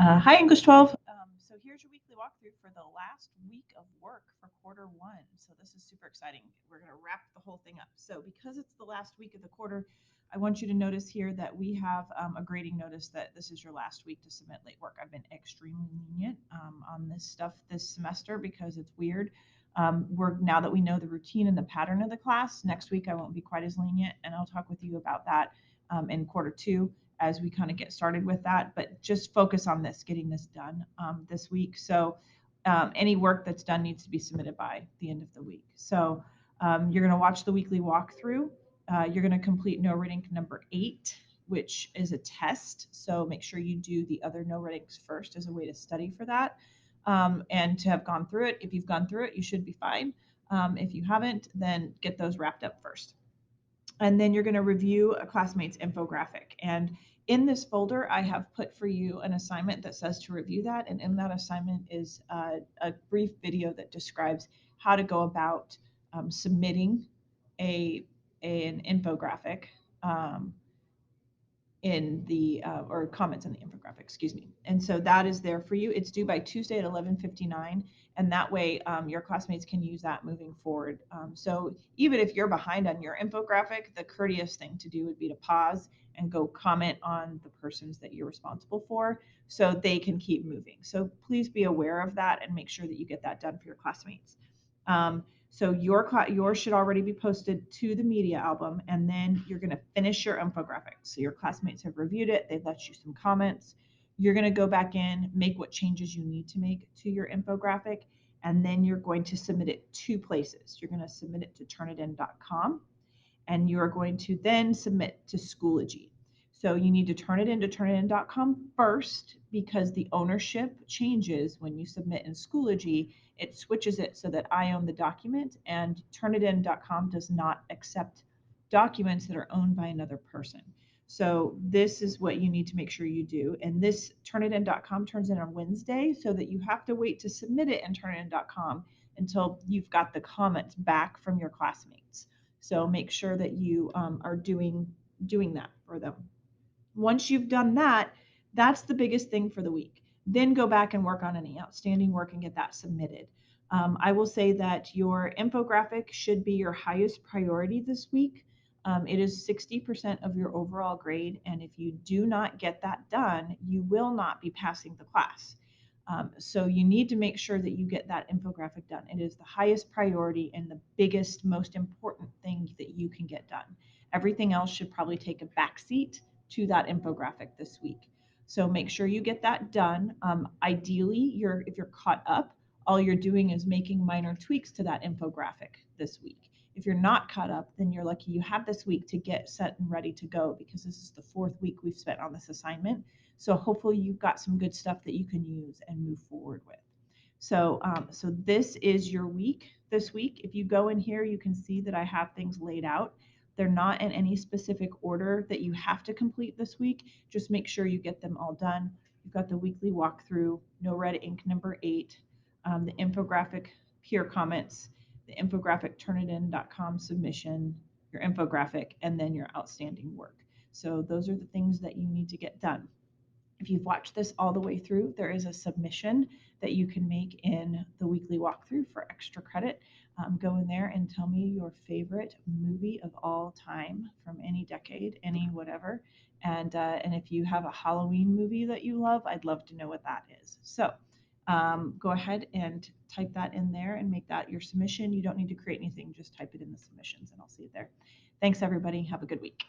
Hi, English 12. So here's your weekly walkthrough for the last week of work for quarter one. So this is super exciting. We're going to wrap the whole thing up. So because it's the last week of the quarter, I want you to notice here that we have a grading notice that this is your last week to submit late work. I've been extremely lenient on this stuff this semester because it's weird. We're now that we know the routine and the pattern of the class. Next week I won't be quite as lenient, and I'll talk with you about that in quarter two as we kind of get started with that. But just focus on this, getting this done this week. So any work that's done needs to be submitted by the end of the week. So you're going to watch the weekly walkthrough. You're going to complete no reading number 8, which is a test. So make sure you do the other no readings first as a way to study for that and to have gone through it. If you've gone through it, you should be fine. If you haven't, then get those wrapped up first. And then you're going to review a classmate's infographic. And in this folder, I have put for you an assignment that says to review that. And in that assignment is a brief video that describes how to go about submitting a an infographic um, in the or comments on the infographic, excuse me. And so that is there for you. It's due by Tuesday at 11:59, and that way your classmates can use that moving forward. So even if you're behind on your infographic, the courteous thing to do would be to pause and go comment on the persons that you're responsible for so they can keep moving. So please be aware of that and make sure that you get that done for your classmates. So yours should already be posted to the media album, and then you're going to finish your infographic. So your classmates have reviewed it, they've left you some comments. You're going to go back in, make what changes you need to make to your infographic, and then you're going to submit it 2 places. You're going to submit it to turnitin.com, and you are going to then submit to Schoology. So you need to turn it into turnitin.com first because the ownership changes when you submit in Schoology. It switches it so that I own the document, and turnitin.com does not accept documents that are owned by another person. So this is what you need to make sure you do. And this turnitin.com turns in on Wednesday, so that you have to wait to submit it in turnitin.com until you've got the comments back from your classmates. So make sure that you are doing that for them. Once you've done that, that's the biggest thing for the week. Then go back and work on any outstanding work and get that submitted. I will say that your infographic should be your highest priority this week. It is 60% of your overall grade, and if you do not get that done, you will not be passing the class. So you need to make sure that you get that infographic done. It is the highest priority and the biggest, most important thing that you can get done. Everything else should probably take a backseat to that infographic this week. So make sure you get that done. Ideally, if you're caught up, all you're doing is making minor tweaks to that infographic this week. If you're not caught up, then you're lucky you have this week to get set and ready to go, because this is the 4th week we've spent on this assignment. So hopefully you've got some good stuff that you can use and move forward with. So this is your week this week. If you go in here, you can see that I have things laid out. They're not in any specific order that you have to complete this week. Just make sure you get them all done. You've got the weekly walkthrough, no red ink number 8, the infographic peer comments, the infographic turnitin.com submission, your infographic, and then your outstanding work. So those are the things that you need to get done. If you've watched this all the way through, there is a submission that you can make in the weekly walkthrough for extra credit. Go in there and tell me your favorite movie of all time from any decade, any whatever. And if you have a Halloween movie that you love, I'd love to know what that is. So go ahead and type that in there and make that your submission. You don't need to create anything, just type it in the submissions and I'll see it there. Thanks, everybody. Have a good week.